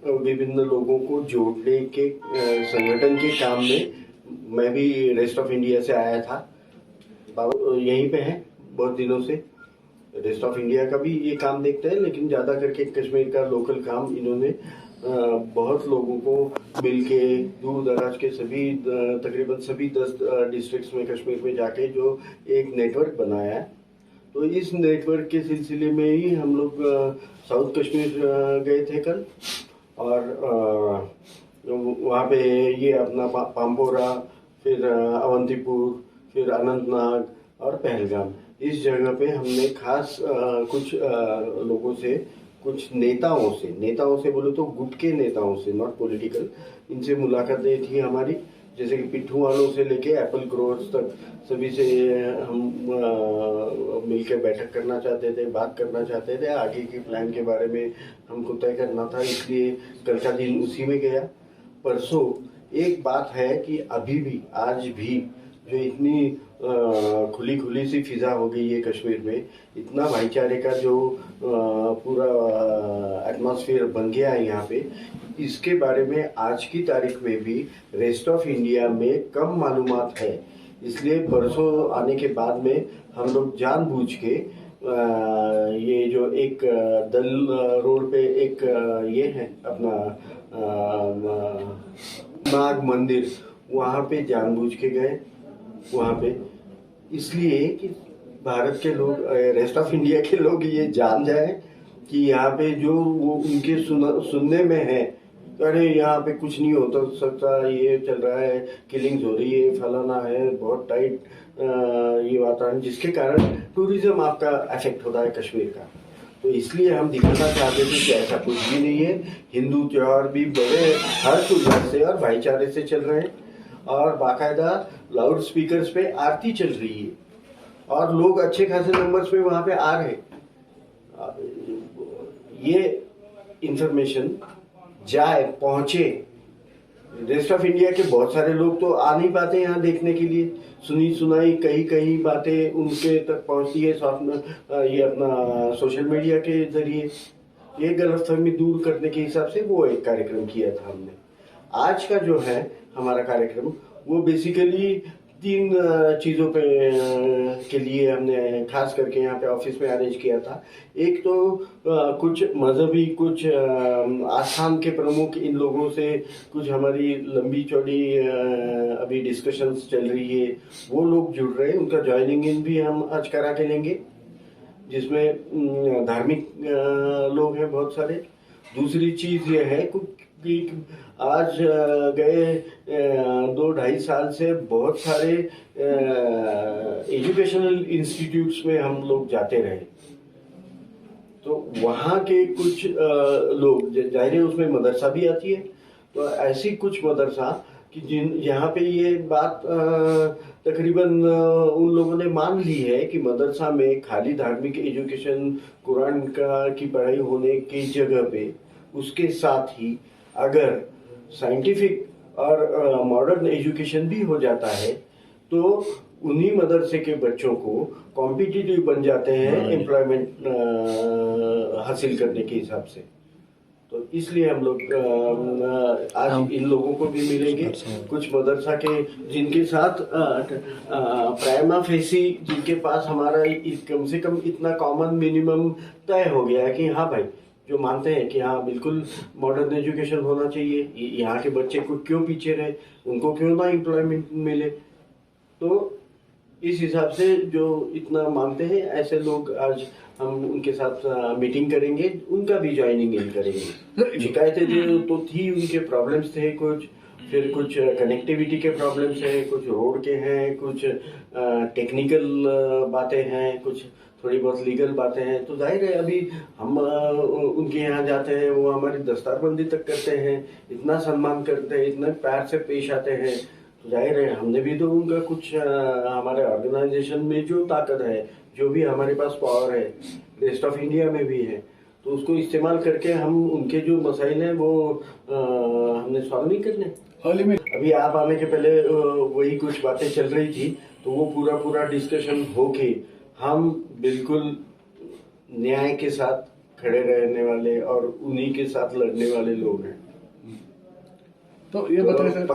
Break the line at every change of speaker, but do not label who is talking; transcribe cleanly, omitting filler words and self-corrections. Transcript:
विभिन्न लोगों को जोड़ने के संगठन के काम में मैं भी रेस्ट ऑफ इंडिया से आया था। यहीं पे है बहुत दिनों से। रेस्ट ऑफ इंडिया का भी ये काम देखते हैं, लेकिन ज़्यादा करके कश्मीर का लोकल काम इन्होंने बहुत लोगों को मिलके दूर दराज के सभी तकरीबन सभी 10 डिस्ट्रिक्ट्स में कश्मीर में जाके जो एक नेटवर्क बनाया है। तो इस नेटवर्क के सिलसिले में ही हम लोग साउथ कश्मीर गए थे कल, और वहाँ पे ये अपना पाम्पोरा, फिर अवंतीपुर, फिर अनंतनाग और पहलगाम, इस जगह पे हमने खास कुछ लोगों से, कुछ नेताओं से बोले तो गुट के नेताओं से, नॉट पॉलिटिकल, इनसे मुलाकातें थी हमारी। जैसे कि पिट्ठू वालों से लेके एप्पल ग्रोवर्स तक सभी से हम मिलकर बैठक करना चाहते थे, बात करना चाहते थे। आगे के प्लान के बारे में हमको तय करना था, इसलिए कल का दिन उसी में गया। परसों एक बात है कि अभी भी, आज भी जो इतनी खुली सी फिजा हो गई है कश्मीर में, इतना भाईचारे का जो पूरा एटमॉस्फेयर बन गया है यहाँ पे, इसके बारे में आज की तारीख में भी रेस्ट ऑफ इंडिया में कम मालूमात है। इसलिए परसों आने के बाद में हम लोग जानबूझ के ये जो एक दल रोड पे एक ये है अपना नाग मंदिर, वहाँ पे जानबूझ के गए। वहाँ पे इसलिए कि भारत के लोग, रेस्ट ऑफ इंडिया के लोग ये जान जाए कि यहाँ पे जो वो उनके सुनने में है, अरे यहाँ पे कुछ नहीं होता सकता, ये चल रहा है, किलिंग्स हो रही है, फलाना है, बहुत टाइट ये वातावरण, जिसके कारण टूरिज्म आपका अफेक्ट होता है कश्मीर का। तो इसलिए हम दिखाना चाहते थे कि ऐसा कुछ भी नहीं है। हिंदू त्योहार भी बड़े हर्ष उल्लास से और भाईचारे से चल रहे हैं, और बाकायदा लाउड स्पीकर्स पे आरती चल रही है, और लोग अच्छे खासे नंबर्स में वहाँ पे आ रहे। ये इंफॉर्मेशन जाए, पहुँचे। रेस्ट ऑफ इंडिया के बहुत सारे लोग तो आ नहीं पाते यहाँ देखने के लिए, सुनी सुनाई कई बातें उनके तक पहुँचती है ये अपना सोशल मीडिया के जरिए। ये गलतफहमी दूर करने के हिसाब से वो एक कार्यक्रम किया था हमने। आज का जो है हमारा कार्यक्रम, वो बेसिकली 3 चीज़ों पे के लिए हमने खास करके यहाँ पे ऑफिस में अरेंज किया था। एक तो कुछ मजहबी, कुछ आस्थान के प्रमुख, इन लोगों से कुछ हमारी लंबी चौड़ी अभी डिस्कशंस चल रही है, वो लोग जुड़ रहे हैं। उनका ज्वाइनिंग इन भी हम आज करा के लेंगे, जिसमें धार्मिक लोग हैं बहुत सारे। दूसरी चीज़ ये है कि आज गए 2-2.5 साल से बहुत सारे एजुकेशनल इंस्टीट्यूट्स में हम लोग जाते रहे, तो वहाँ के कुछ लोग, जाहिर है उसमें मदरसा भी आती है, तो ऐसी कुछ मदरसा कि यहाँ पे ये बात तकरीबन उन लोगों ने मान ली है कि मदरसा में खाली धार्मिक एजुकेशन, कुरान की पढ़ाई होने की जगह पे उसके साथ ही अगर साइंटिफिक और मॉडर्न एजुकेशन भी हो जाता है, तो उन्हीं मदरसे के बच्चों को कॉम्पिटिटिव बन जाते हैं एम्प्लॉयमेंट हासिल करने के हिसाब से। तो इसलिए हम लोग आज इन लोगों को भी मिलेंगे, कुछ मदरसा के जिनके साथ प्राइमा फेसी, जिनके पास हमारा कम से कम इतना कॉमन मिनिमम तय हो गया है कि हाँ भाई, जो मानते हैं कि हाँ बिल्कुल मॉडर्न एजुकेशन होना चाहिए, यहाँ के बच्चे को क्यों पीछे रहे, उनको क्यों ना एम्प्लॉयमेंट मिले। तो इस हिसाब से जो इतना मानते हैं, ऐसे लोग आज हम उनके साथ मीटिंग करेंगे, उनका भी ज्वाइनिंग इन करेंगे। शिकायतें जो तो थी, उनके प्रॉब्लम्स थे कुछ, फिर कुछ कनेक्टिविटी के प्रॉब्लम्स हैं, कुछ रोड के हैं, कुछ टेक्निकल बातें हैं, कुछ थोड़ी बहुत लीगल बातें हैं। तो जाहिर है अभी हम उनके यहाँ जाते हैं, वो हमारी दस्तारबंदी तक करते हैं, इतना सम्मान करते हैं, इतना प्यार से पेश आते हैं। तो जाहिर है हमने भी तो उनका कुछ हमारे ऑर्गेनाइजेशन में जो ताकत है, जो भी हमारे पास पावर है, रेस्ट ऑफ इंडिया में भी है, तो उसको इस्तेमाल करके हम उनके जो मसाइल हैं वो हमने सॉल्व नहीं करने। हाल ही में अभी आप आने के पहले वही कुछ बातें चल रही थी, तो वो पूरा डिस्कशन होके हम बिल्कुल न्याय के साथ खड़े रहने वाले और उन्हीं के साथ लड़ने वाले लोग हैं।
तो ये बताइए सर,